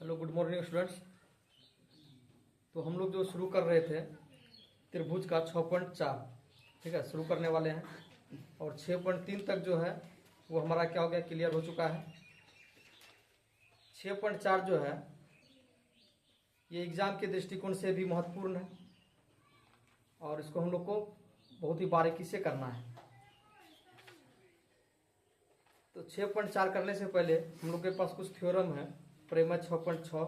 Hello, good morning students. तो हम लोग जो शुरू कर रहे थे त्रिभुज का 6.4, ठीक है, शुरू करने वाले हैं। और 6.3 तक जो है वो हमारा क्या हो गया, क्लियर हो चुका है। 6.4 जो है ये एग्ज़ाम के दृष्टिकोण से भी महत्वपूर्ण है और इसको हम लोग को बहुत ही बारीकी से करना है। तो 6.4 करने से पहले हम लोग के पास कुछ थ्योरम है प्रेमा 6.6,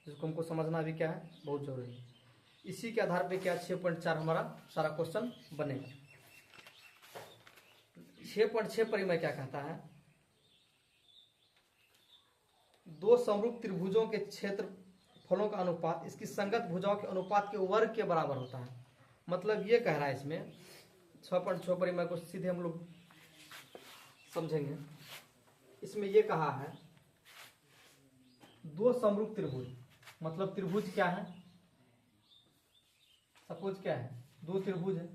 जिसको हमको समझना भी क्या है, बहुत जरूरी है। इसी के आधार पे क्या 6.4 हमारा सारा क्वेश्चन बनेगा। 6.6 परिमेय क्या कहता है, दो समरूप त्रिभुजों के क्षेत्रफलों का अनुपात इसकी संगत भुजाओं के अनुपात के वर्ग के बराबर होता है। मतलब ये कह रहा है इसमें 6.6 परिमेय को सीधे हम लोग समझेंगे। इसमें ये कहा है दो समरूप त्रिभुज, मतलब त्रिभुज क्या है, सपोज क्या है, दो त्रिभुज है।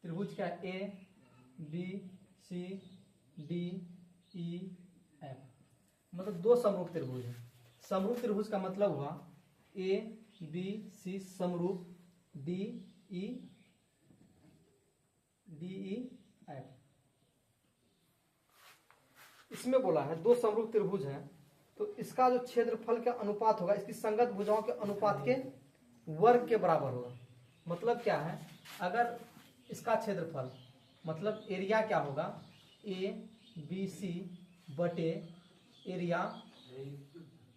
त्रिभुज क्या है, A B C D E F, मतलब दो समरूप त्रिभुज है। समरूप त्रिभुज का मतलब हुआ ए बी सी समरूप, डी ई एफ। इसमें बोला है दो समरूप त्रिभुज है तो इसका जो क्षेत्रफल का अनुपात होगा इसकी संगत भुजाओं के अनुपात के वर्ग के बराबर होगा। मतलब क्या है, अगर इसका क्षेत्रफल मतलब एरिया क्या होगा, ए बी सी बटे एरिया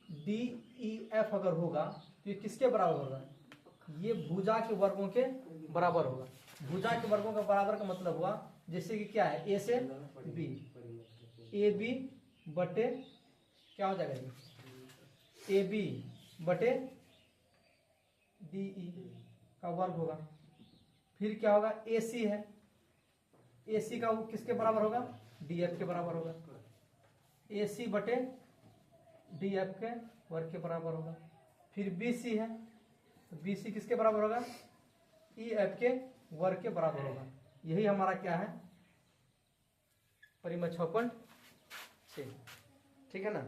डी ई एफ अगर होगा तो ये किसके बराबर होगा, ये भुजा के वर्गों के बराबर होगा। भुजा के वर्गों का बराबर का मतलब हुआ जैसे कि क्या है, ए से बी, ए बी बटे क्या हो जाएगा, ए बी बटे डी ई का वर्ग होगा। फिर क्या होगा, ए सी है, ए सी का वो किसके बराबर होगा, डी एफ के बराबर होगा। ए सी बटे डी एफ के वर्ग के बराबर होगा। फिर बी सी है तो बी सी किसके बराबर होगा, ई एफ के वर्ग के बराबर होगा। यही हमारा क्या है, परिमेय 6.6, ठीक है ना।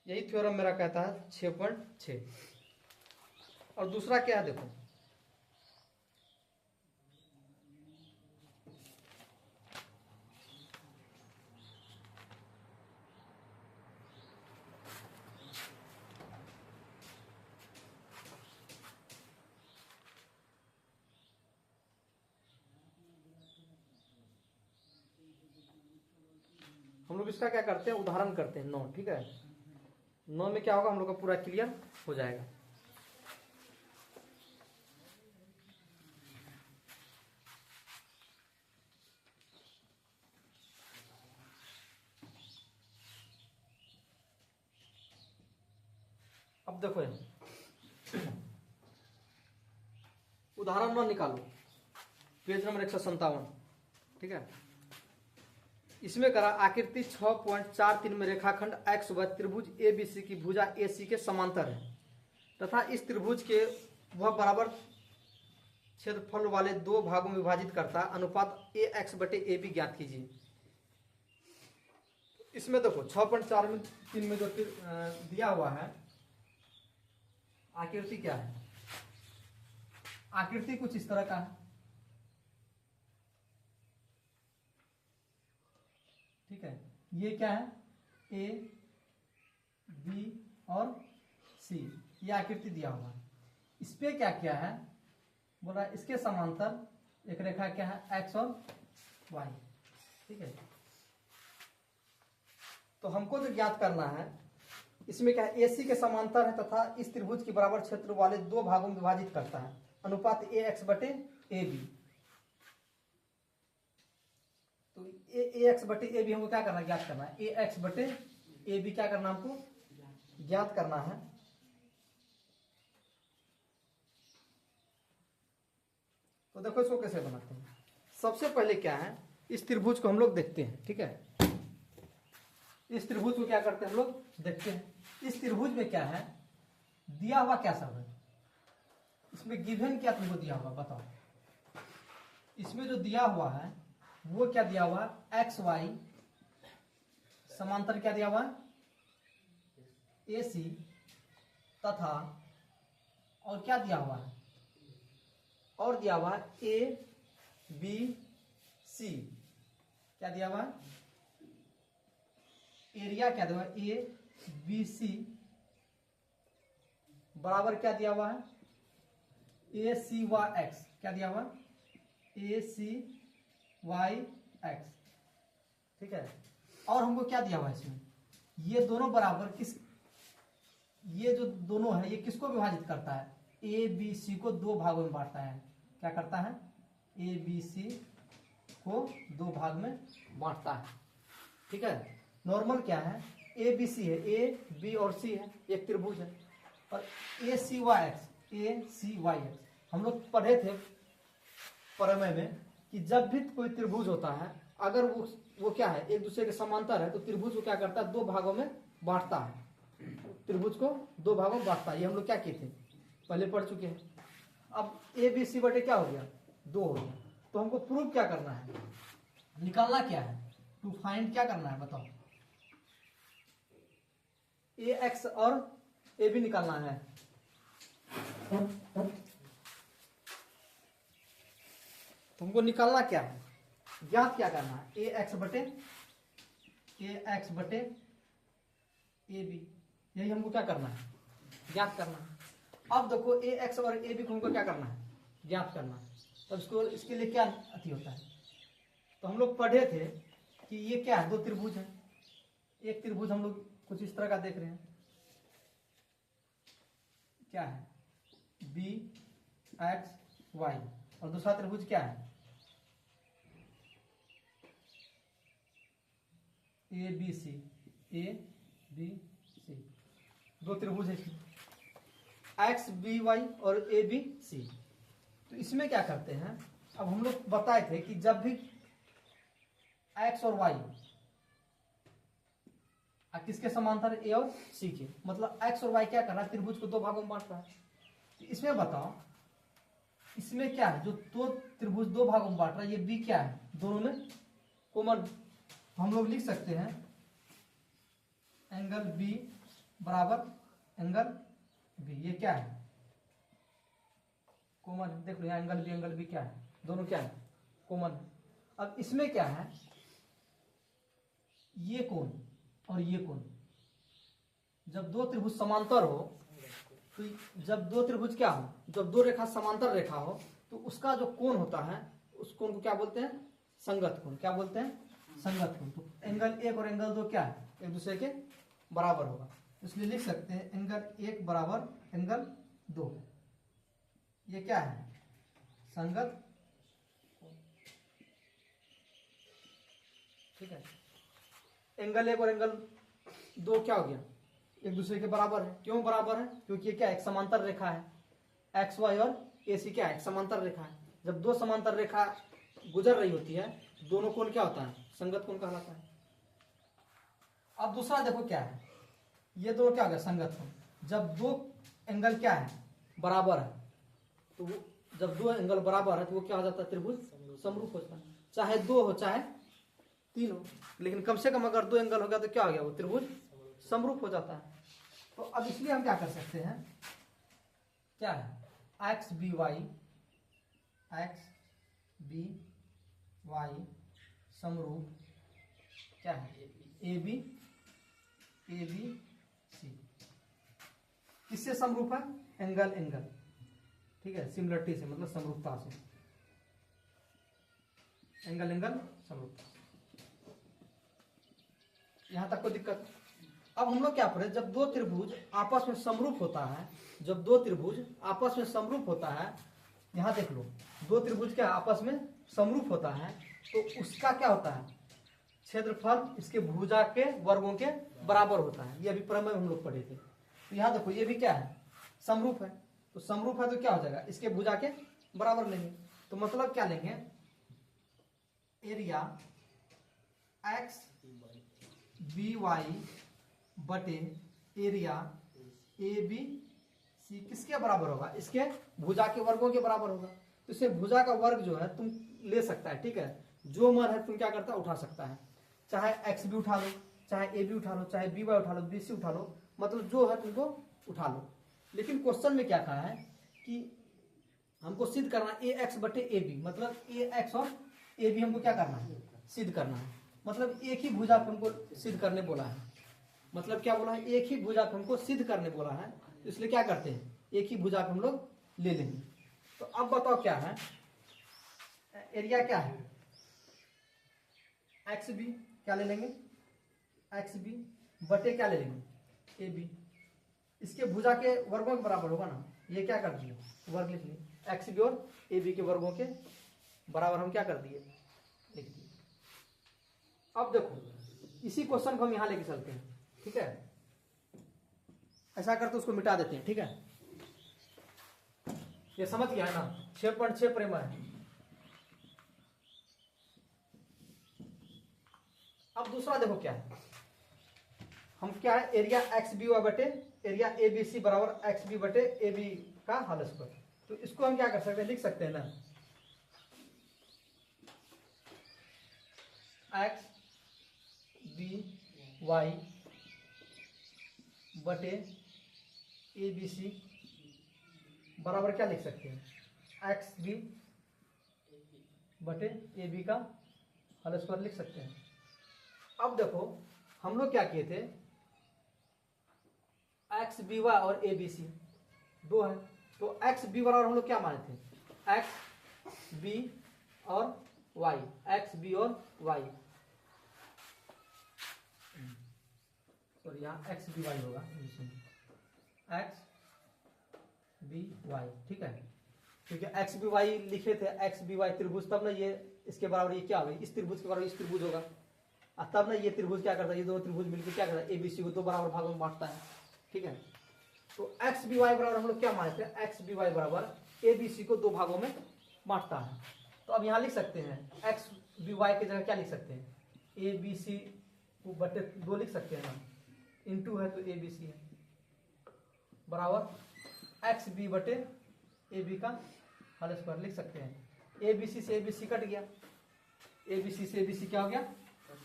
यही थ्योरम मेरा कहता है 6.6। और दूसरा क्या है, देखो हम लोग इसका क्या करते हैं, उदाहरण करते हैं 9, ठीक है। 9 में क्या होगा, हम लोग का पूरा क्लियर हो जाएगा। अब देखो उदाहरण 9 निकालो, पेज नंबर 157, ठीक है। इसमें करा आकृति 6.43 में रेखाखंड एक्स व त्रिभुज ए बी सी की भुजा ए सी के समांतर है तथा इस त्रिभुज के वह बराबर क्षेत्रफल वाले दो भागों में विभाजित करता है। अनुपात ए एक्स बटे ए बी ज्ञात कीजिए। इसमें देखो 6.43 में जो दिया हुआ है आकृति क्या है, आकृति कुछ इस तरह का है, ठीक है। ये क्या है, ए बी और सी, ये आकृति दिया हुआ है। इस पे क्या क्या है, बोला इसके समांतर एक रेखा क्या है, एक्स और वाई, ठीक है। तो हमको जो ज्ञात करना है इसमें क्या है, ए सी के समांतर है तथा इस त्रिभुज के बराबर क्षेत्र वाले दो भागों में विभाजित करता है। अनुपात ए एक्स बटे ए बी। तो ए एक्स बटे ए बी हमको क्या करना है, ज्ञात करना है। ए एक्स बटे ए बी क्या करना हमको ज्ञात करना है। तो देखो इसको कैसे बनाते हैं। सबसे पहले क्या है, इस त्रिभुज को हम लोग देखते हैं, ठीक है। इस त्रिभुज को क्या करते हैं हम लोग देखते हैं। इस त्रिभुज में क्या है, दिया हुआ क्या सब है, इसमें गिवन क्या तुमको दिया हुआ बताओ। इसमें जो दिया हुआ है वो क्या दिया हुआ है, एक्स वाई समांतर क्या दिया हुआ है, ए सी, तथा और क्या दिया हुआ है, और दिया हुआ है ए बी सी। क्या दिया हुआ है, एरिया क्या दिया हुआ है, ए बी सी बराबर क्या दिया हुआ है, ए सी वाई एक्स। क्या दिया हुआ है, ए सी वाई एक्स। ठीक है, और हमको क्या दिया हुआ है इसमें, ये दोनों बराबर किस, ये जो दोनों है ये किसको विभाजित करता है, ए बी सी को दो भागों में बांटता है। क्या करता है, ए बी सी को दो भाग में बांटता है। ठीक है, नॉर्मल क्या है, ए बी सी है, ए बी और सी है, एक त्रिभुज है, और ए सी वाई एक्स, ए सी वाई एक्स। हम लोग पढ़े थे प्रमेय में कि जब भी कोई त्रिभुज होता है अगर वो क्या है, एक दूसरे के समांतर है, तो त्रिभुज को क्या करता है, दो भागों में बांटता है। त्रिभुज को दो भागों में बांटता है, ये हम लोग क्या किए थे, पहले पढ़ चुके हैं। अब ए बी सी बटे क्या हो गया, दो हो गया। तो हमको प्रूव क्या करना है, निकालना क्या है, टू फाइंड क्या करना है बताओ, ए एक्स और ए बी निकालना है। तुमको निकालना क्या है, ज्ञात क्या करना है, ए एक्स बटे ए बी, यही हमको क्या करना है, ज्ञात करना है। अब देखो ए एक्स और ए बी को हमको क्या करना है, ज्ञात करना है। तब इसको इसके लिए क्या अति होता है, तो हम लोग पढ़े थे कि ये क्या है, दो त्रिभुज है। एक त्रिभुज हम लोग कुछ इस तरह का देख रहे हैं, क्या है, बी एक्स वाई, और दूसरा त्रिभुज क्या है, A B C, A B सी, दो त्रिभुज है एक्स बी वाई और ए बी सी। तो इसमें क्या करते हैं, अब हम लोग बताए थे कि जब भी एक्स और वाई किसके समांतर, ए और सी के, मतलब एक्स और वाई क्या कर रहा है, त्रिभुज को दो भागों में बांट रहा है। तो इसमें बताओ, इसमें क्या है, जो दो त्रिभुज दो भागों में बांट रहा है, ये बी क्या है, दोनों में कॉमन। हम लोग लिख सकते हैं एंगल बी बराबर एंगल बी, ये क्या है, कॉमन है। देख लो यहाँ एंगल बी क्या है, दोनों क्या है, कॉमन है। अब इसमें क्या है, ये कोण और ये कोण, जब दो त्रिभुज समांतर हो, तो जब दो त्रिभुज क्या हो, जब दो रेखा समांतर रेखा हो, तो उसका जो कोण होता है उस कोण को क्या बोलते हैं, संगत कोण। क्या बोलते हैं, संगत कोण। तो एंगल एक और एंगल दो क्या है, एक दूसरे के बराबर होगा, इसलिए लिख सकते हैं एंगल एक बराबर एंगल दो, ये क्या है, संगत। ठीक है, एंगल एक और एंगल दो क्या हो गया, एक दूसरे के बराबर है। क्यों बराबर है, क्योंकि ये क्या है, एक समांतर रेखा है, एक्स वाई और ए सी क्या है, एक समांतर रेखा है। जब दो समांतर रेखा गुजर रही होती है, दोनों कोण क्या होता है, संगत कोण कहलाता है। अब दूसरा देखो क्या है, ये दोनों क्या हो गया, संगत कोण। जब दो एंगल क्या है, बराबर है, तो जब दो एंगल बराबर है तो वो क्या हो जाता है, त्रिभुज समरूप हो जाता है। चाहे दो हो चाहे तीन हो, लेकिन कम से कम अगर दो एंगल हो गया तो क्या हो गया, वो त्रिभुज समरूप हो जाता है। तो अब इसलिए हम क्या कर सकते हैं, क्या है, एक्स बी वाई समरूप क्या है, ए बी सी। किससे समरूप है, एंगल। ठीक है, सिमिलरिटी से, मतलब समरूपता से, एंगल समरूपता। यहां तक कोई दिक्कत। अब हम लोग क्या पढ़े, जब दो त्रिभुज आपस में समरूप होता है, जब दो त्रिभुज आपस में समरूप होता है, यहां देख लो, दो त्रिभुज क्या आपस में समरूप होता है, तो उसका क्या होता है, क्षेत्रफल इसके भुजा के वर्गों के बराबर होता है। ये अभी प्रमेय हम लोग पढ़े थे। तो यहां देखो, ये भी क्या है, समरूप है। तो समरूप है तो क्या हो जाएगा, इसके भुजा के बराबर लेंगे। तो मतलब क्या लेंगे, एरिया एक्स बी वाई बटे एरिया ए बी सी किसके बराबर होगा, इसके भुजा के वर्गों के बराबर होगा। तो इसे भुजा का वर्ग जो है तुम ले सकता है, ठीक है, जो मन है तुम क्या करता है उठा सकता है, चाहे एक्स भी उठा लो, चाहे ए भी उठा लो, चाहे बी वाई उठा लो, बी सी उठा लो, मतलब जो है तुमको उठा लो। लेकिन क्वेश्चन में क्या कहा है कि हमको सिद्ध करना है ए एक्स बटे ए बी, मतलब ए एक्स और ए बी हमको क्या करना है, सिद्ध करना है। मतलब एक ही भुजा पे हमको सिद्ध करने बोला है, मतलब क्या बोला है, एक ही भुजा पे हमको सिद्ध करने बोला है। तो इसलिए क्या करते हैं, एक ही भुजा पे हम लोग ले लेंगे। तो अब बताओ क्या है, एरिया क्या है, एक्स बी क्या ले लेंगे, एक्स बी बटे क्या ले लेंगे, ए बी। इसके भुजा के वर्गों के बराबर होगा ना, ये क्या कर दिए, वर्ग लिख लिए, एक्स बी और ए बी के वर्गों के बराबर हम क्या कर दिए, लिख दिए। अब देखो इसी क्वेश्चन को हम यहां लेके चलते हैं, ठीक है, ऐसा करते उसको मिटा देते हैं, ठीक है। ये समझ गया है ना, 6.6 परिमर है। अब दूसरा देखो क्या है, हम क्या है, एरिया एक्स बी वाई बटे एरिया ए बी सी बराबर एक्स बी बटे ए बी का होल स्क्वायर। तो इसको हम क्या कर सकते हैं, लिख सकते हैं ना, एक्स बी वाई बटे ए बी सी बराबर क्या लिख सकते हैं, एक्स बी बटे ए बी का होल स्क्वायर लिख सकते हैं। अब देखो हम लोग क्या किए थे, एक्स बी वाई और ए बी सी दो है, तो एक्स बी बराबर हम लोग क्या माने थे, एक्स बी और वाई, एक्स बी और वाई, सॉरी यहाँ एक्स बी वाई होगा, एक्स बी वाई, ठीक है, क्योंकि एक्स बी वाई लिखे थे, एक्स बी वाई त्रिभुज, तब ना ये इसके बराबर ये क्या होगा, इस त्रिभुज के बराबर इस त्रिभुज होगा, और तब ना ये त्रिभुज क्या करता है, ये दो त्रिभुज मिलकर क्या करता है, एबीसी को दो बराबर भागों में बांटता है, ठीक है। तो एक्स बी वाई बराबर हम लोग क्या मानते हैं, एक्स बी वाई बराबर ए बी सी को दो भागों में बांटता है। तो अब यहाँ लिख सकते हैं एक्स बी वाई की जगह क्या लिख सकते हैं, ए बी सी को बटे दो लिख सकते हैं ना, इंटू है तो ए बी सी है, बराबर एक्स बी बटे ए बी का होल स्क्वायर लिख सकते हैं। ए बी सी से ए बी सी कट गया, ए बी सी से ए बी सी क्या हो गया,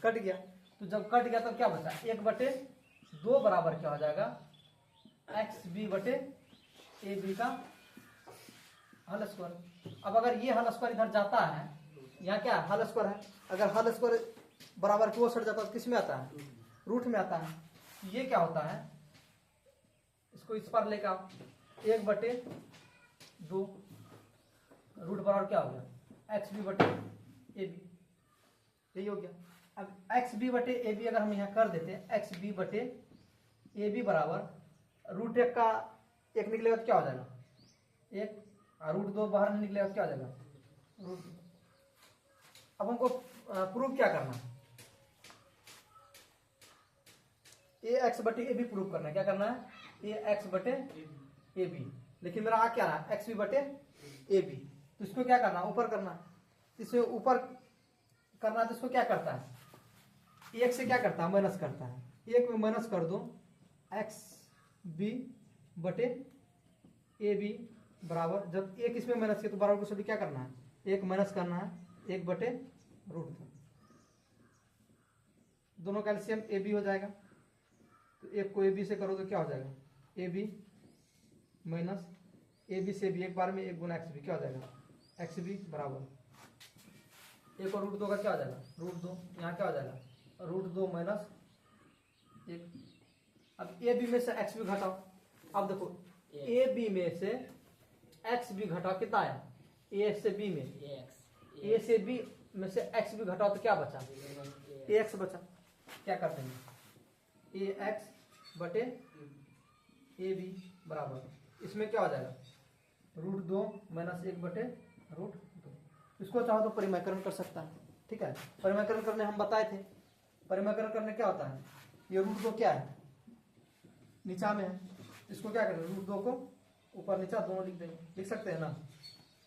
कट गया। तो जब कट गया तब क्या बचा, एक बटे दो बराबर क्या हो जाएगा, एक्स बी बटे ए बी का होल स्क्वायर। अब अगर ये होल स्क्वायर इधर जाता है, यहाँ क्या होल स्क्वायर है, अगर होल स्क्वायर बराबर की ओर सट जाता है तो किस में आता है, रूट में आता है। ये क्या होता है, इसको इस पर लेकर आओ, एक बटे दो रूट बराबर क्या हो गया, एक्स बी बटे ए बी, यही हो गया। अब एक्स बी बटे ए बी अगर हम यहाँ कर देते हैं, एक्स बी बटे ए बी बराबर रूट एक का एक निकलेगा तो क्या हो जाएगा, एक, और रूट दो बाहर नहीं निकलेगा तो क्या हो जाएगा, रूट। अब हमको प्रूव क्या करना है, ए एक्स बटे ए बी प्रूव करना है, क्या करना है, ए एक्स बटे ए बी, लेकिन मेरा आ क्या रहा है, एक्स बी बटे ए बी। तो इसको क्या करना है, ऊपर करना है, इसे ऊपर करना है तो इसको क्या करता है, एक से क्या करता है, माइनस करता है, एक में माइनस कर दो, एक्स बी बटे ए बी बराबर, जब एक इसमें माइनस किया तो बराबर को सभी क्या करना है, एक माइनस करना है, एक बटे रूट दो, दोनों का एलसीएम ए बी हो जाएगा। तो एक को ए बी से करो तो क्या हो जाएगा, A B minus A B से भी एक बार में एक गुना एक्स बी, क्या हो जाएगा, एक्स बी बराबर एक और रूट दो का क्या हो जाएगा, रूट दो, यहाँ क्या हो जाएगा, रूट दो माइनस एक। अब ए बी में से एक्स बी घटाओ, अब देखो ए बी में से एक्स बी घटाओ कितना आया, ए से बी में, ए से बी में से एक्स बी घटाओ तो क्या बचा, ए एक्स बचा। क्या करते हैं, ए एक्स बटे ए बी बराबर इसमें क्या हो जाएगा, रूट दो माइनस एक बटे रूट दो। इसको चाहो तो परिमाकरण कर सकता है, ठीक है, परिमाकरण करने हम बताए थे, परिमाकरण करने क्या होता है, ये रूट दो क्या है, नीचा में है, इसको क्या करेंगे, रूट दो को ऊपर नीचा दोनों लिख देंगे, लिख सकते हैं ना।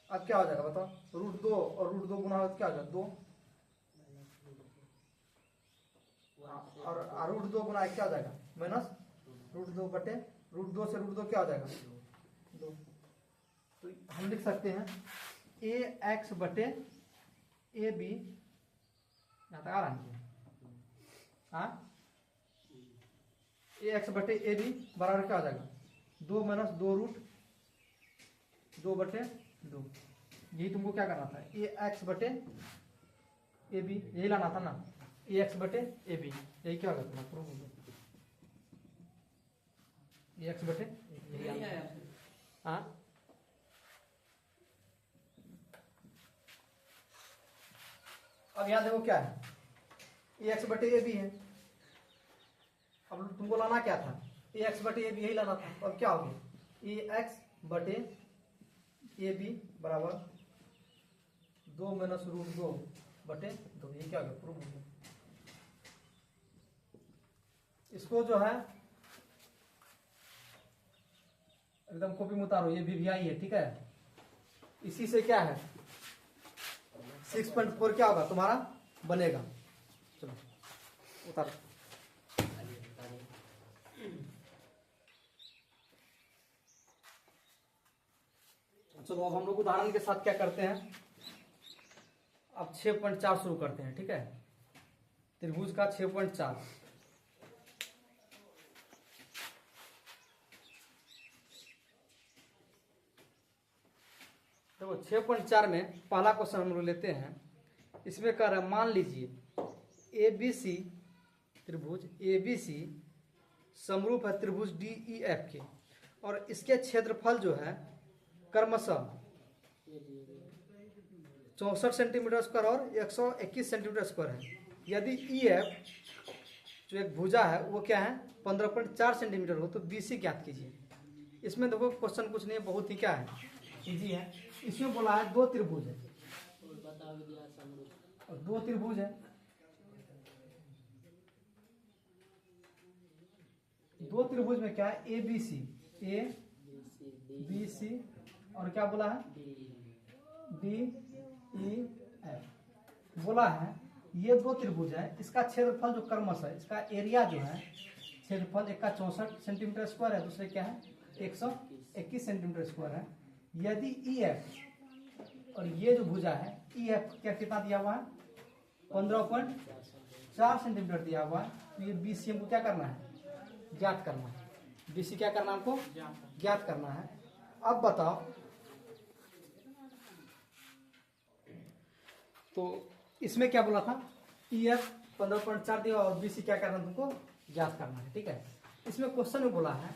अब क्या हो जाएगा बताओ, रूट दो और रूट दो गुना हो तो क्या हो जाएगा, दो, और रूट दो गुना क्या हो जाएगा, माइनस रूट दो बटे रूट दो से रूट दो क्या हो जाएगा, तो हम लिख सकते हैं ए एक्स बटे ए बी, यहाँ तक आ रहा है हाँ, ए एक्स बटे ए बी बराबर क्या हो जाएगा 2 माइनस 2 रूट 2 बटे 2। यही तुमको क्या करना था, ए एक्स बटे ए बी यही लाना था ना, ए एक्स बटे ए बी, यही क्या होगा तुम्हारा प्रूफ होगा ए एक्स बटे हाँ। अब यहाँ देखो क्या है, ए एक्स बटे ए बी है। अब तुमको लाना क्या था, ए एक्स बटे ए बी यही लाना था। अब क्या हो गया, ए एक्स बटे ए बी बराबर 2 माइनस रूट 2 बटे 2, ये क्या हो गया प्रूफ हो गया। इसको जो है एकदम कॉपी में उतारो, ये वीवीआई है ठीक है। इसी से क्या है 6.4 क्या होगा तुम्हारा बनेगा। चलो उतारो। चलो अब हम लोग उदाहरण के साथ क्या करते हैं, अब 6.4 शुरू करते हैं ठीक है। त्रिभुज का 6.4, देखो 6.4 में पहला क्वेश्चन हम लोग लेते हैं। इसमें कह रहा है मान लीजिए ABC त्रिभुज ABC समरूप है त्रिभुज DEF के, और इसके क्षेत्रफल जो है क्रमशः 64 सेंटीमीटर स्क्वायर और 121 सेंटीमीटर स्क्वायर है। यदि EF जो एक भुजा है वो क्या है 15.4 सेंटीमीटर हो तो BC ज्ञात कीजिए। इसमें देखो क्वेश्चन कुछ नहीं है, बहुत ही क्या है इजी है। इसमें बोला है 2 त्रिभुज है और 2 त्रिभुज है, 2 त्रिभुज में क्या है ABC ABC और क्या बोला है DEF। बोला है ये 2 त्रिभुज है, इसका क्षेत्रफल जो क्रमशः है, इसका एरिया जो है क्षेत्रफल एक का 64 सेंटीमीटर स्क्वायर है, दूसरे क्या है 121 सेंटीमीटर स्क्वायर है। यदि EF और ये जो भुजा है EF क्या कितना दिया हुआ है 15.4 सेंटीमीटर दिया हुआ है, तो ये BC हमको क्या करना है ज्ञात करना है। BC क्या करना है हमको ज्ञात करना है। अब बताओ तो इसमें क्या बोला था EF 15.4 दिया और BC क्या करना है तुमको ज्ञात करना है ठीक है। इसमें क्वेश्चन में बोला है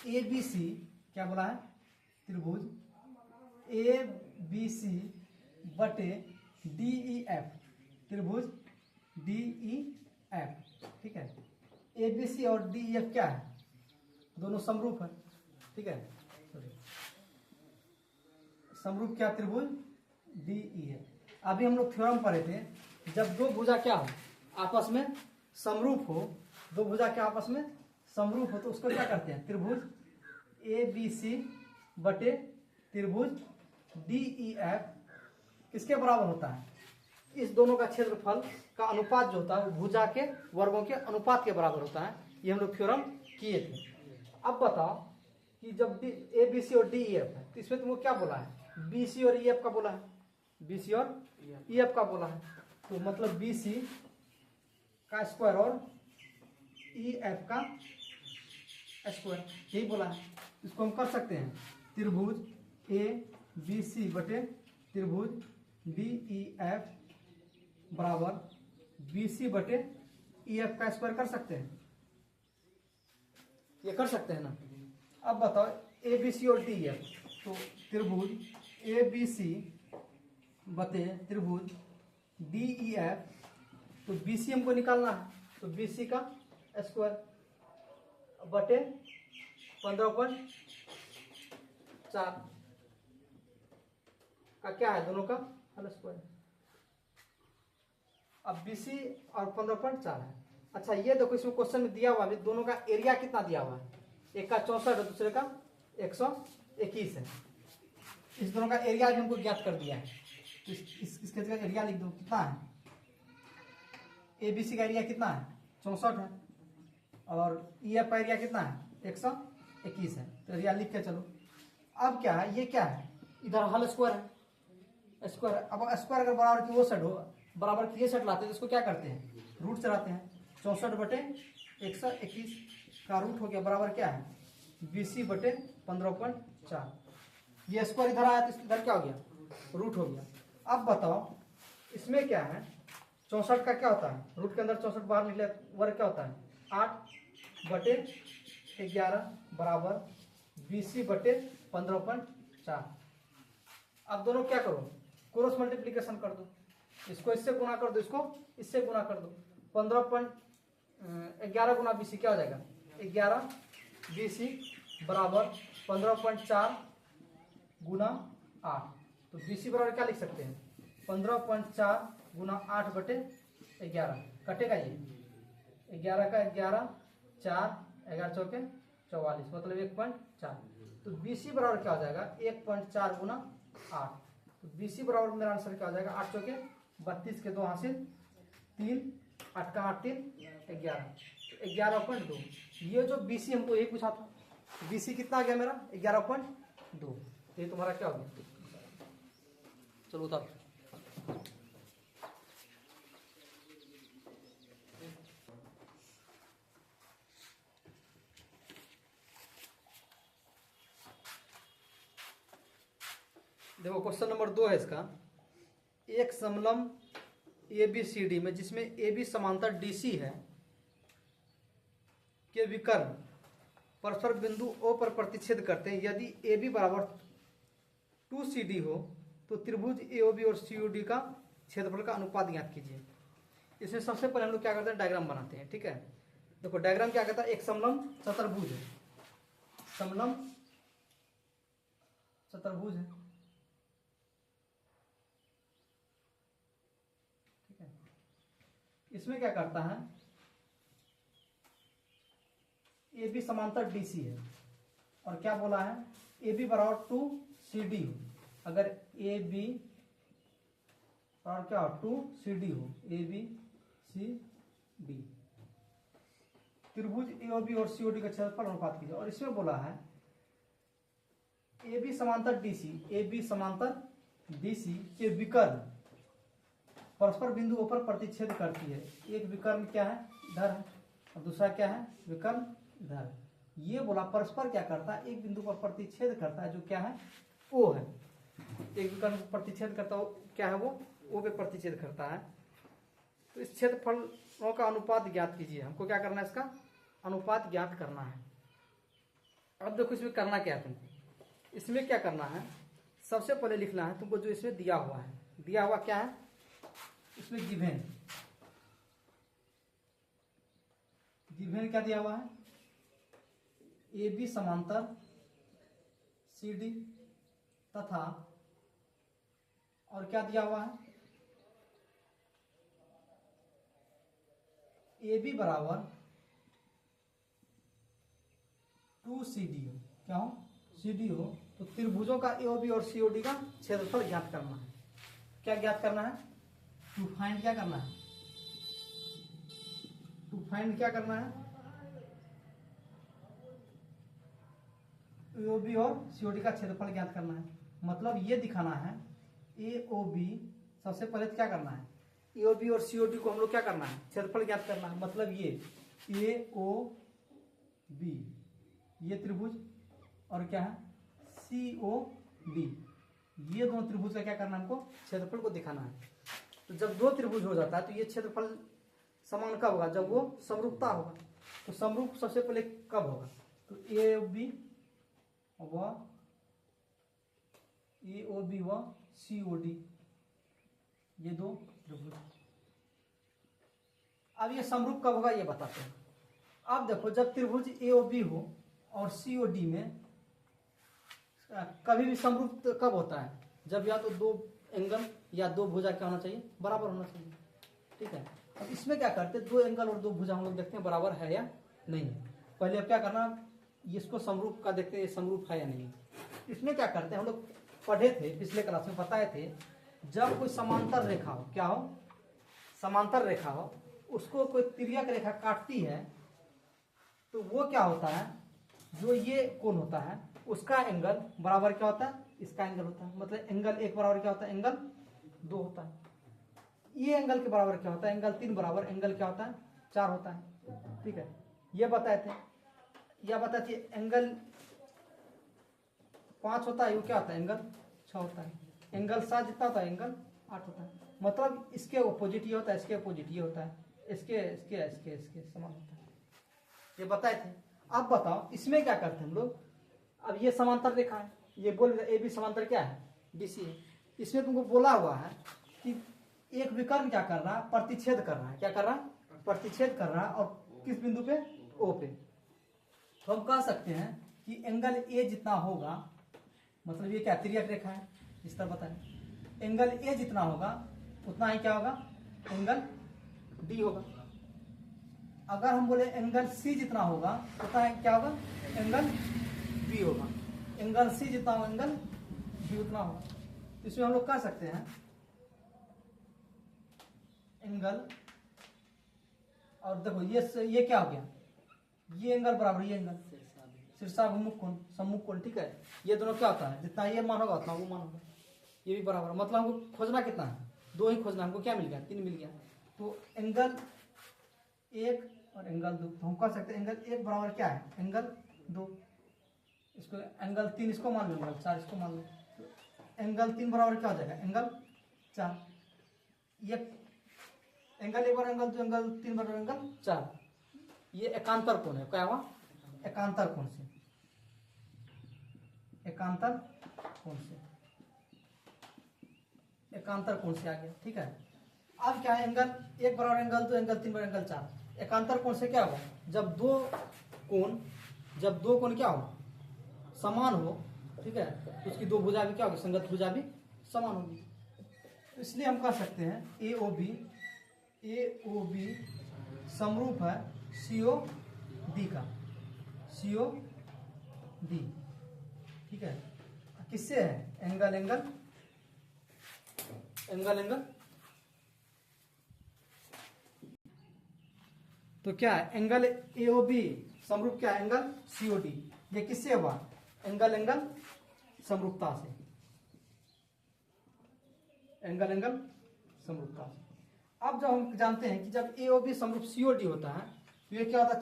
ABC क्या बोला है त्रिभुज ABC बटे DEF त्रिभुज DEF ठीक है। ABC और DEF क्या है दोनों समरूप है ठीक है, समरूप क्या त्रिभुज DEF। अभी हम लोग थ्योरम पढ़े थे, जब 2 भुजा क्या हो आपस में समरूप हो, 2 भुजा क्या आपस में समरूप हो तो उसको क्या करते हैं त्रिभुज ABC बटे त्रिभुज DEF किसके बराबर होता है, इस दोनों का क्षेत्रफल का अनुपात जो होता है वो भुजा के वर्गों के अनुपात के बराबर होता है। ये हम लोग थ्योरम किए थे। अब बताओ कि जब ABC और DEF है तो इसमें तुमको क्या बोला है BC और EF का बोला है, BC और EF का बोला है, तो मतलब BC का स्क्वायर और EF का स्क्वायर यही बोला है। इसको हम कर सकते हैं त्रिभुज ABC बटे त्रिभुज DEF बराबर BC बटे EF का स्क्वायर कर सकते हैं, ये कर सकते हैं ना। अब बताओ ABC और DEF, तो त्रिभुज ABC बटे त्रिभुज DEF, तो BC हमको निकालना है, तो BC का स्क्वायर बटे 15.4 का क्या है दोनों का होल स्क्वायर। अब BC और 15.4 है। अच्छा ये देखो इसमें क्वेश्चन में दिया हुआ है दोनों का एरिया कितना दिया हुआ है, एक का 64 है दूसरे का 121 है। इस दोनों का एरिया भी हमको ज्ञात कर दिया है, तो इसके जगह एरिया लिख दो कितना है, ABC का एरिया कितना है 64 है और EF का एरिया कितना है 121 है, तो एरिया लिख के चलो अब क्या है, ये क्या है, इधर हल स्क्वायर है, स्क्वायर। अब स्क्वायर अगर बराबर की वो साइड हो, बराबर की ये साइड लाते हैं तो इसको क्या करते हैं, रूट चलाते हैं। 64/121 का रूट हो गया बराबर क्या है, 20/15.4। ये स्क्वायर इधर आया तो इधर क्या हो गया, रूट हो गया। अब बताओ इसमें क्या है, 64 का क्या होता है, रूट के अंदर 64 बाहर निकले, वर्ग क्या होता है 8/11 बराबर 20/15.4। अब दोनों क्या करो, क्रॉस मल्टीप्लीकेशन कर दो, इसको इससे गुना कर दो, इसको इससे गुना कर दो। 11 गुना 20 क्या हो जाएगा, 11 20 बराबर 15.4 गुना 8। तो 20 बराबर क्या लिख सकते हैं, 15.4 गुना 8/11। कटेगा ये 11 का 11, 4 11 चौके 44 मतलब 1.4। तो 20 बराबर क्या हो जाएगा, 1.4 गुना 8। तो 20 बराबर मेरा आंसर क्या हो जाएगा, 8 चौके 32 के 2 हासिल 3, 8 का 8 3 11, 11.2। ये जो 20 हमको यही पूछा था, 20 कितना आ गया मेरा 11.2। ये तुम्हारा क्या हो गया, चलो उतार। देखो क्वेश्चन नंबर 2 है इसका, एक समलंब ABCD में जिसमें AB समांतर DC है के विकर्ण परस्पर बिंदु O पर प्रतिच्छेद करते हैं। यदि AB बराबर 2CD हो तो त्रिभुज AOB और COD का क्षेत्रफल का अनुपात ज्ञात कीजिए। इसमें सबसे पहले हम लोग क्या करते हैं, डायग्राम बनाते हैं। ठीक है, देखो डायग्राम क्या कहता है, एक समलंब चतुर्भुज है, समलंब चतुर्भुज है। ठीक है, इसमें क्या करता है, AB समांतर DC है और क्या बोला है, AB बराबर 2CD हो। अगर AB और क्या हो 2CD हो, ABCD त्रिभुज AOB और COD का क्षेत्रफल अनुपात कीजिए। और इसमें बोला है AB समांतर DC के विकर्ण परस्पर बिंदुओं पर प्रतिच्छेद करती है। एक विकर्ण क्या है, इधर है, और दूसरा क्या है, विकर्ण इधर है। ये बोला परस्पर क्या करता है, एक बिंदु पर प्रतिच्छेद करता है जो क्या है, O है। एक विकर्ण प्रतिच्छेद करता है, क्या है वो, O पे प्रतिच्छेद करता है। तो इस क्षेत्रफलों का अनुपात ज्ञात कीजिए। हमको क्या करना है, इसका अनुपात ज्ञात करना है। अब देखो इसमें करना क्या है तुमको, इसमें क्या करना है, सबसे पहले लिखना है तुमको जो इसमें दिया हुआ है। दिया हुआ क्या है, इसमें गिवन क्या दिया हुआ है, AB समांतर CD तथा और क्या दिया हुआ है, AB बराबर 2CD हो। क्या हो, CD हो। तो त्रिभुजों का AOB और COD का क्षेत्रफल ज्ञात करना है। क्या ज्ञात करना है, टू फाइंड क्या करना है, टू फाइंड क्या करना है, AOB और COD का क्षेत्रफल ज्ञात करना है। मतलब ये दिखाना है AOB, सबसे पहले क्या करना है, AOB और COD को हम लोग क्या करना है, क्षेत्रफल ज्ञात करना है। मतलब ये AOB ये त्रिभुज और क्या है COD, ये दोनों त्रिभुज का क्या करना है, हमको क्षेत्रफल को दिखाना है। तो जब दो त्रिभुज हो जाता है तो ये क्षेत्रफल समान कब होगा, जब वो समरूपता होगा। तो समरूप सबसे पहले कब होगा, तो AOB व COD ये दो त्रिभुज। अब ये समरूप कब होगा ये बताते हैं। अब देखो जब त्रिभुज AOB हो और COD में कभी भी समरूप कब होता है, जब या तो दो एंगल या दो भुजा क्या होना चाहिए, बराबर होना चाहिए। ठीक है, अब इसमें क्या करते हैं, दो एंगल और दो भुजा हम लोग देखते हैं बराबर है या नहीं है। पहले अब क्या करना, इसको समरूप का देखते हैं समरूप है या नहीं। इसमें क्या करते हैं, हम लोग पढ़े थे पिछले क्लास में, बताए थे, जब कोई समांतर रेखा हो, क्या हो, समांतर रेखा हो, उसको कोई तिर्यक रेखा काटती है तो वो क्या होता है, जो ये कोण होता है उसका एंगल बराबर क्या होता है, इसका एंगल होता है। मतलब एंगल 1 बराबर क्या होता है, एंगल 2 होता है। ये एंगल के बराबर क्या होता है, एंगल 3 बराबर एंगल क्या होता है, 4 होता है। ठीक है, ये बताए थे। यह बताती है एंगल 5 होता है, वो क्या होता है, एंगल 6 होता है। एंगल 7 जितना होता है, एंगल 8 होता है। मतलब इसके अपोजिट ये होता है, इसके अपोजिट ये होता है, इसके इसके इसके इसके समान होता है। ये बताए थे। अब बताओ इसमें क्या करते हैं हम लोग। अब ये समांतर रेखा है, ये बोल ए बी समांतर क्या है, बीसी है। इसमें तुमको बोला हुआ है कि एक विकर्ण क्या कर रहा है, प्रतिच्छेद कर रहा है। क्या कर रहा है, प्रतिच्छेद कर रहा है। और किस बिंदु पे, ओ पे। तो हम कह सकते हैं कि एंगल ए जितना होगा, मतलब ये क्या तिर्यक रेखा है, इस तरह बताएं। एंगल ए जितना होगा उतना ही क्या होगा, एंगल डी होगा। अगर हम बोले एंगल सी जितना होगा उतना ही क्या होगा, एंगल बी होगा। एंगल सी जितना होगा एंगल बी उतना होगा। इसमें हम लोग कह सकते हैं एंगल, और देखो ये क्या हो गया, ये एंगल बराबर ये एंगल शीर्षाभिमुख कोण, सम्मुख कोण। ठीक है, ये दोनों क्या होता है, जितना ये मान होगा उतना वो मान होगा। ये भी बराबर, मतलब हमको खोजना कितना है, 2 ही खोजना। हमको क्या मिल गया, 3 मिल गया। तो एंगल 1 और एंगल 2, तो हम कह सकते हैं एंगल 1 बराबर क्या है, एंगल 2। इसको एंगल 3 इसको मान लो, एंगल 4 इसको मान लो। तो एंगल 3 बराबर क्या हो जाएगा, एंगल 4। ये एंगल 1 बराबर एंगल 2, एंगल 3 बराबर एंगल 4। ये एकांतर कोण है, क्या हुआ, एकांतर कोण से, एकांतर कोण से, एकांतर कोण से आ गया। ठीक है, अब क्या है, एंगल 1 बराबर एंगल 2, एंगल 3 बराबर एंगल 4। एकांतर कोण से क्या होगा, जब दो कोण क्या हो, समान हो, ठीक है, तो उसकी दो भुजा भी क्या होगी, संगत भुजा भी समान होगी। तो इसलिए हम कह सकते हैं ए ओ बी समरूप है सीओ डी का, सीओ डी। ठीक है, किससे है, एंगल एंगल एंगल एंगल। तो क्या है, एंगल एओबी समरूप क्या है, एंगल सीओडी। ये किससे हुआ, एंगल एंगल समरूपता से, एंगल एंगल समरूपता से। अब जब हम जानते हैं कि जब एओबी समरूप सीओडी होता है तो ये क्या होता है,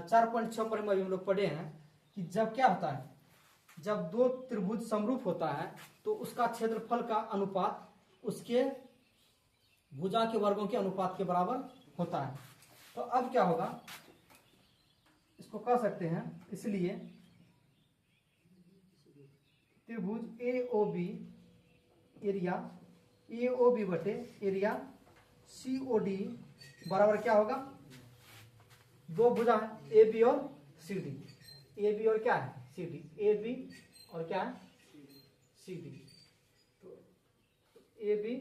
4.6 पर हम लोग पढ़े हैं कि जब क्या होता है, जब दो त्रिभुज समरूप होता है तो उसका क्षेत्रफल का अनुपात उसके भुजा के वर्गों के अनुपात के बराबर होता है। तो अब क्या होगा, इसको कह सकते हैं, इसलिए त्रिभुज एओबी एरिया एओबी बटे एरिया सीओडी बराबर क्या होगा, दो भुजा है ए बी और सी डी। ए बी और क्या है, सी डी। ए बी और क्या है, सी डी। तो ए बी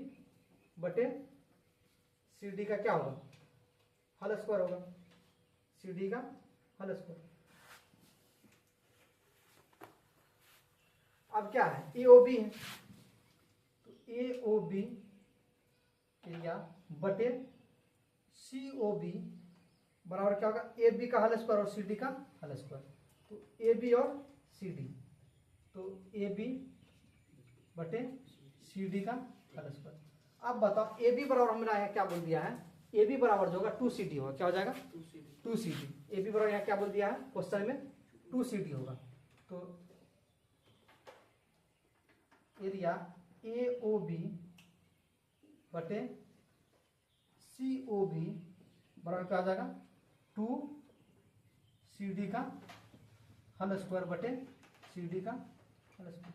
बटे सी डी का क्या होगा, हल स्क्वायर होगा, सी डी का हल स्क्वायर। अब क्या है, ए ओ बी है, तो ए ओ बी एरिया बटे सी ओ बी बराबर क्या होगा, ए बी का हल स्क्वायर और सी डी का हल स्क्वायर। तो ए बी और सी डी, तो ए बी बटे सी डी का हल स्क्वायर। अब बताओ ए बी बराबर हमने यहाँ क्या बोल दिया है, ए बी बराबर जो होगा 2CD होगा, क्या हो जाएगा 2CD। ए बी बराबर यहाँ क्या बोल दिया है क्वेश्चन में, 2CD होगा। तो एरिया ए ओ बी बटे सी ओ बी बराबर क्या हो जाएगा, 2CD का हल स्क्वायर बटे सी डी का हल स्क्वायर।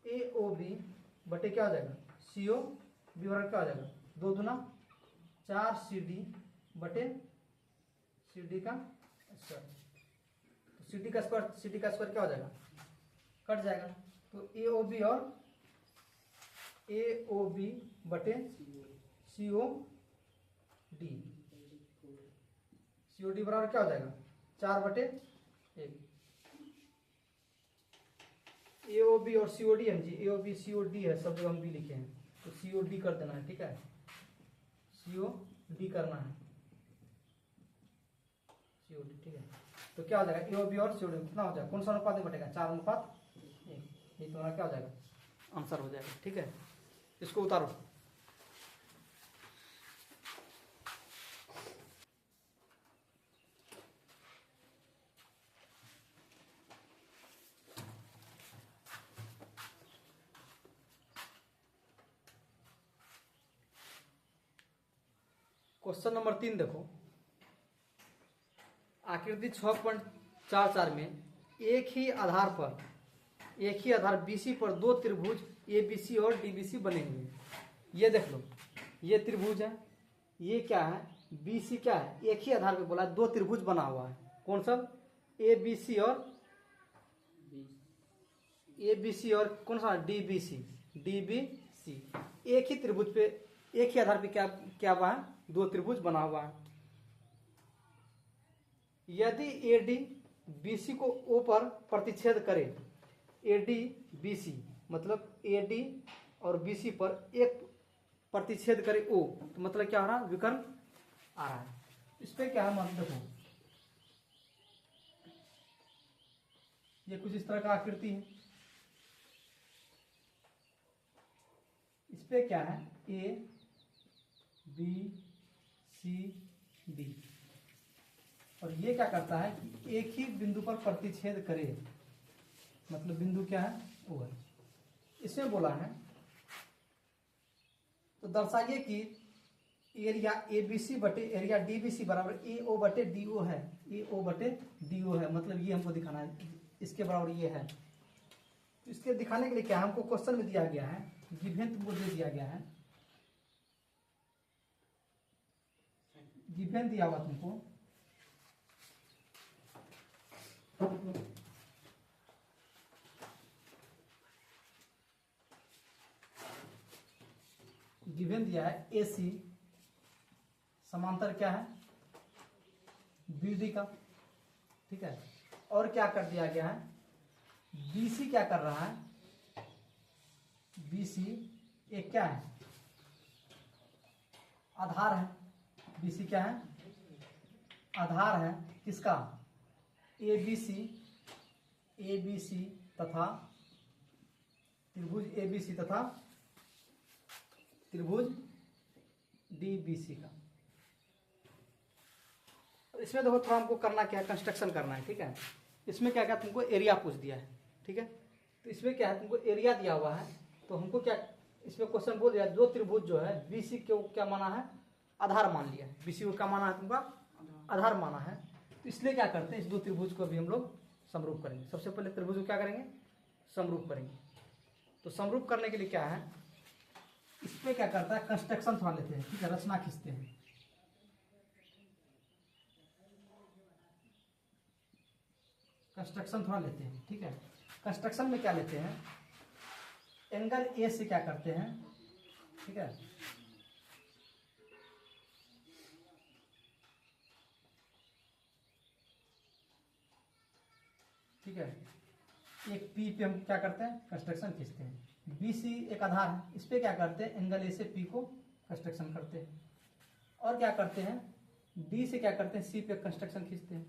ए ओ बी बटे क्या हो जाएगा, सी ओ बी बराबर क्या हो जाएगा, 2 दूना 4CD बटे सी डी का स्क्वायर। तो सी डी का स्क्वायर क्या हो जाएगा, कट जाएगा। तो ए ओ बी और ए ओ बी बटे सी ओ डी, सी ओ डी बराबर क्या हो जाएगा, 4/1। ए ओ बी और सी ओ डी है जी, ए O B C O D है, सब हम भी लिखे हैं, तो सी ओ डी कर देना है। ठीक है, सी ओ डी करना है, सी ओ डी। ठीक है। तो क्या हो जाएगा, ए बी और सीओडी कितना हो जाएगा, कौन सा अनुपात में बटेगा, 4:1। ये तुम्हारा क्या हो जाएगा, आंसर हो जाएगा। ठीक है, इसको उतारो। क्वेश्चन नंबर 3 देखो, आकृति 6.44 में एक ही आधार BC पर दो त्रिभुज ABC और DBC बने हुए हैं। ये देख लो, ये त्रिभुज है, ये क्या है, BC क्या है, एक ही आधार पे बोला है, दो त्रिभुज बना हुआ है। कौन सा, ABC और कौन सा, DBC। एक ही त्रिभुज पे, एक ही आधार पे क्या हुआ है, दो त्रिभुज बना हुआ है। यदि AD BC को O पर प्रतिच्छेद करे, AD BC मतलब AD और BC पर एक प्रतिच्छेद करे O, तो मतलब क्या हो रहा है, विकर्ण आ रहा है। इस पे क्या है, मतलब देखो, ये कुछ इस तरह का आकृति है। इस पे क्या है, A B C D, और ये क्या करता है कि एक ही बिंदु पर प्रतिच्छेद करे, मतलब बिंदु क्या है, O है। इसमें बोला है तो दर्शाइए कि एरिया ABC बटे एरिया DBC बराबर AO बटे DO है, AO बटे DO है, मतलब ये हमको दिखाना है, इसके बराबर ये है। तो इसके दिखाने के लिए क्या हमको क्वेश्चन में दिया गया है, गिवन तुमको दे दिया गया है, गिवन दिया हुआ तुमको, गिवन दिया है AC समांतर क्या है, BD का। ठीक है, और क्या कर दिया गया है, BC क्या कर रहा है, BC एक क्या है, आधार है। BC क्या है, आधार है किसका, ABC तथा त्रिभुज ABC तथा त्रिभुज DBC का। इसमें देखो थोड़ा हमको करना क्या है, कंस्ट्रक्शन करना है। ठीक है, इसमें क्या क्या तुमको एरिया पूछ दिया है। ठीक है, तो इसमें क्या है, तुमको एरिया दिया हुआ है, तो हमको क्या इसमें क्वेश्चन बोल दिया, दो त्रिभुज जो है BC को क्या माना है, आधार मान लिया है। BC को क्या माना है, तुमका आधार माना है। तो इसलिए क्या करते हैं, इस दो त्रिभुज को भी हम लोग समरूप करेंगे। सबसे पहले त्रिभुज को क्या करेंगे, समरूप करेंगे। तो समरूप करने के लिए क्या है, इस पे क्या करता है, कंस्ट्रक्शन थोड़ा लेते हैं। ठीक है, रचना खींचते हैं। कंस्ट्रक्शन थोड़ा लेते हैं। ठीक है, कंस्ट्रक्शन में क्या लेते हैं, एंगल A से क्या करते हैं। ठीक है, ठीक है, एक P पे हम क्या करते हैं, कंस्ट्रक्शन खींचते हैं। BC एक आधार है, इस पे क्या करते हैं, एंगल A से P को कंस्ट्रक्शन करते हैं। और क्या करते हैं, D से क्या करते हैं, C पे कंस्ट्रक्शन खींचते हैं।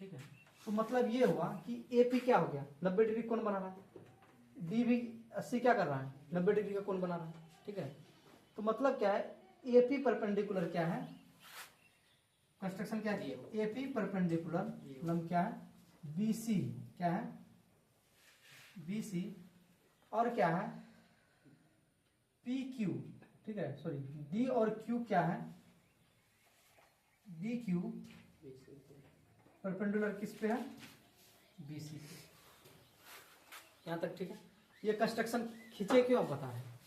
ठीक है, तो मतलब ये हुआ कि AP क्या हो गया, 90 डिग्री कोण बना रहा है, D भी 80 क्या कर रहा है, 90 डिग्री का कोण बना रहा है। ठीक है, तो मतलब क्या है, AP परपेंडिकुलर क्या है, कंस्ट्रक्शन क्या है, AP परपेंडिकुलर लंब क्या है, BC क्या है, BC और क्या है, PQ। ठीक है, सॉरी, D और Q क्या है, DQ परपेंडिकुलर किस पे है, BC पे। यहाँ तक ठीक है। ये कंस्ट्रक्शन खींचे क्यों आप बता रहे हैं,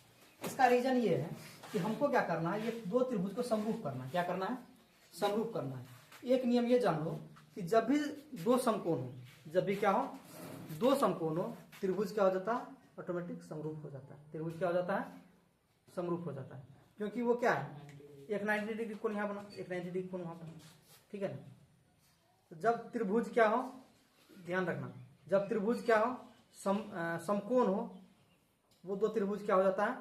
इसका रीजन ये है कि हमको क्या करना है, ये दो त्रिभुज को समरूप करना है। क्या करना है, समरूप करना है। एक नियम ये जान लो कि जब भी दो समकोण हो, जब भी क्या हो, दो समकोण हो, त्रिभुज क्या हो जाता है, ऑटोमेटिक समरूप हो जाता है। त्रिभुज क्या हो जाता है, समरूप हो जाता है, क्योंकि वो क्या है, एक 90 डिग्री कोण यहाँ बना, एक 90 डिग्री कोण वहां बना। ठीक है ना, तो जब त्रिभुज क्या हो, ध्यान रखना, जब त्रिभुज क्या हो, समकोण हो, वो दो त्रिभुज क्या हो जाता है,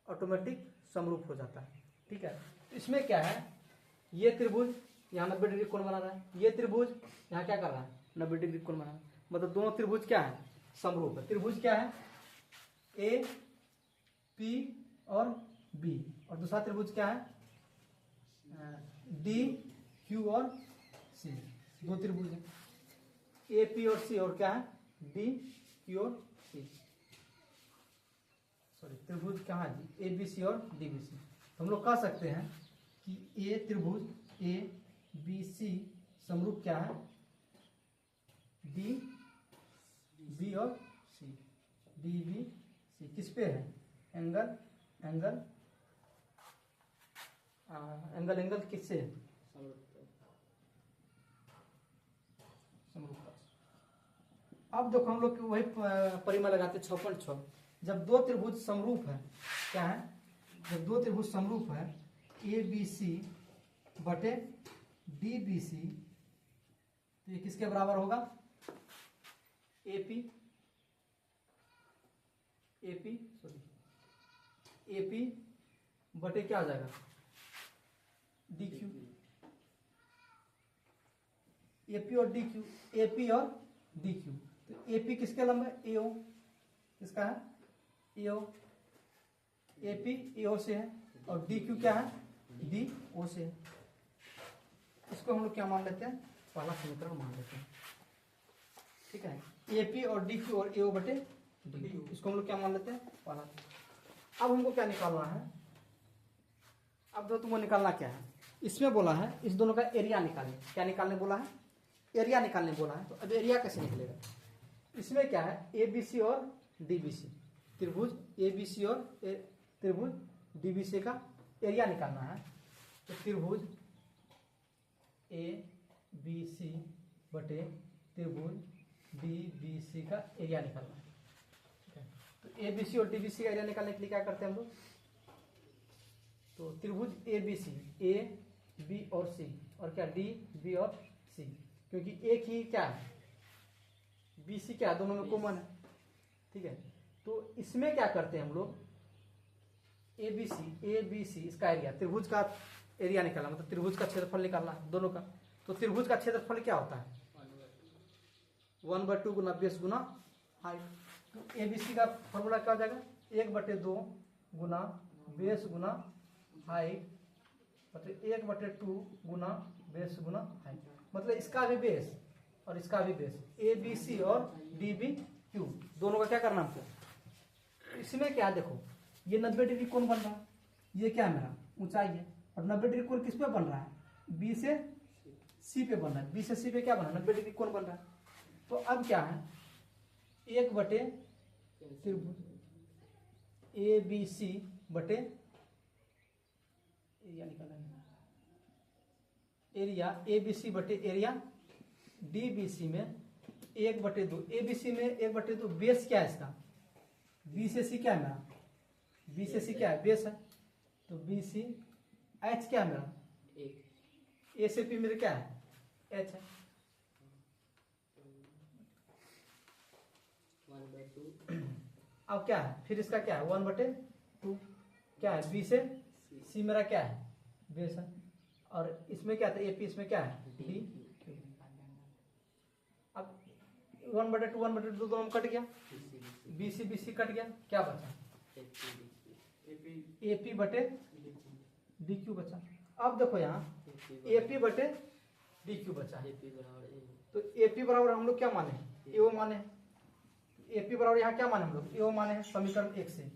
ऑटोमेटिक समरूप हो जाता है। ठीक है, तो इसमें क्या है, ये त्रिभुज यहाँ 90 डिग्री कोण बना रहा है, ये त्रिभुज यहाँ क्या कर रहा है, 90 डिग्री कोण बना रहा है। मतलब दोनों त्रिभुज क्या है, समरूप है। त्रिभुज क्या है, ए पी और बी, और दूसरा त्रिभुज क्या है, डी क्यू और सी, दो त्रिभुज है, ए पी और सी, और क्या है, डी क्यू और सी, सॉरी त्रिभुज कहाँ है जी, ए बी सी और डी बी सी। तो हम लोग कह सकते हैं कि ए त्रिभुज ए बी सी समरूप क्या है, डी बी और सी, डी बी सी किस पे है, एंगल एंगल एंगल एंगल किससे है, समरूपता। अब देखो हम लोग वही परिमेय लगाते 6.6, जब दो त्रिभुज समरूप है, क्या है, जब दो त्रिभुज समरूप है ए बी सी बटे डी बी सी, तो ये किसके बराबर होगा, एपी बटे क्या आ जाएगा, डी क्यू, एपी और डी क्यू, एपी और डी क्यू। तो एपी किसके लंब है, एओ, किसका है, एओ, एपी एओ से है, और डी क्यू क्या है, डी ओ से है। इसको हम लोग क्या मान लेते हैं, पहला समीकरण मान लेते हैं, ठीक है, एपी और डी क्यू और एओ बटे डी, इसको हम लोग क्या मान लेते हैं, पहला। अब हमको क्या निकालना है, अब तो तुमको निकालना क्या है, इसमें बोला है इस दोनों का एरिया निकालें, क्या निकालने बोला है, एरिया निकालने बोला है। तो अब एरिया कैसे निकलेगा, इसमें क्या है, ए बी सी और डी बी सी, त्रिभुज ए बी सी और त्रिभुज डी बी सी का एरिया निकालना है। तो त्रिभुज ए बी सी बटे त्रिभुज डी बी सी का एरिया निकालना है, ठीक है। तो ए बी सी और डी बी सी का एरिया निकालने के लिए क्या करते हैं हम लोग, तो त्रिभुज ए बी सी, ए बी और सी, और क्या डी बी और सी, क्योंकि एक ही क्या है, बी सी क्या है, दोनों में कॉमन है, ठीक है। तो इसमें क्या करते हैं हम लोग, ए बी सी इसका एरिया, त्रिभुज का एरिया निकालना, मतलब त्रिभुज का क्षेत्रफल निकालना है दोनों का। तो त्रिभुज का क्षेत्रफल क्या होता है, 1/2 गुना बेस गुना हाइट। तो ए बी सी का फॉर्मूला क्या हो जाएगा, 1/2 गुना बेस गुना हाइट, मतलब 1/2 गुना बेस गुना हाइट, मतलब इसका भी बेस और इसका भी बेस, ए बी सी और डी बी क्यू दोनों का क्या करना हमको। इसमें क्या देखो, ये 90 डिग्री कोण बन रहा है, ये क्या है मेरा ऊंचाई है, और 90 डिग्री कोण किस पे बन रहा है, बी से सी पे बन रहा है, बी से सी पे क्या बन रहा है, 90 डिग्री कोण बन रहा है। तो अब क्या है, 1/, ए बी सी बटे एरिया निकालना है, एरिया ए बी सी बटे एरिया डी बी सी में 1/2, ए बी सी में 1/2, बेस क्या है इसका, बी से सी क्या है मेरा, बी से सी क्या है, बेस है, तो बी सी, एच क्या है मेरा, ए से पी मेरे क्या है, एच है, 1/2। अब क्या है, फिर इसका क्या है, 1/2, क्या है, बी से सी मेरा क्या है, बेस है, और इसमें क्या था, एपी, इसमें क्या है, डी। अब 1/2 दोनों में कट गया, बी सी कट गया, क्या बचा, एपी बटे डी क्यू बचा। अब देखो यहाँ एपी बटे डी क्यू बचा, तो एपी बराबर हम लोग क्या माने, एओ माने, एपी बराबर यहाँ क्या माने हम लोग, एओ माने हैं समीकरण 1 से,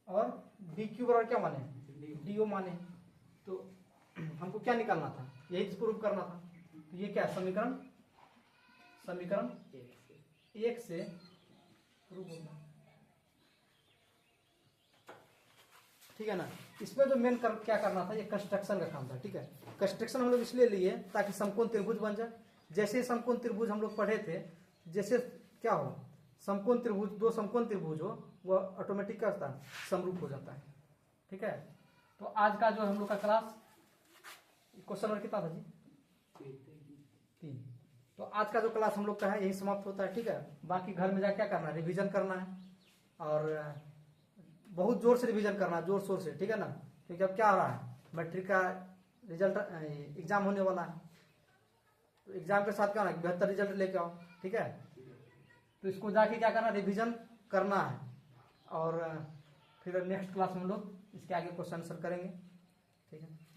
और डी क्यू बराबर क्या माने, डीओ माने। तो हमको क्या निकालना था, यही प्रूव करना था। तो ये क्या है, समीकरण 1 से प्रूव होगा, ठीक है ना। इसमें जो मेन क्या करना था, ये कंस्ट्रक्शन का काम था, ठीक है। कंस्ट्रक्शन हम लोग इसलिए लिए ताकि समकोण त्रिभुज बन जाए। जैसे समकोण त्रिभुज हम लोग पढ़े थे, जैसे क्या हो, समकोण त्रिभुज, दो समकोण त्रिभुज हो, वह ऑटोमेटिक क्या होता है, समरूप हो जाता है, ठीक है। तो आज का जो हम लोग का क्लास, क्वेश्चन नंबर कितना था जी, 3। तो आज का जो क्लास हम लोग का है यही समाप्त होता है, ठीक है। बाकी घर में जाकर क्या करना है, रिवीजन करना है, और बहुत जोर से रिवीजन करना है, जोर शोर से, ठीक है ना। क्योंकि अब क्या हो रहा है, मैट्रिक का रिजल्ट एग्जाम होने वाला है, तो एग्जाम के साथ क्या होना है, बेहतर रिजल्ट लेके आओ। ठीक है, तो इसको जाके क्या करना, रिवीजन करना है, और फिर नेक्स्ट क्लास में हम लोग इसके आगे क्वेश्चन आंसर करेंगे। ठीक है।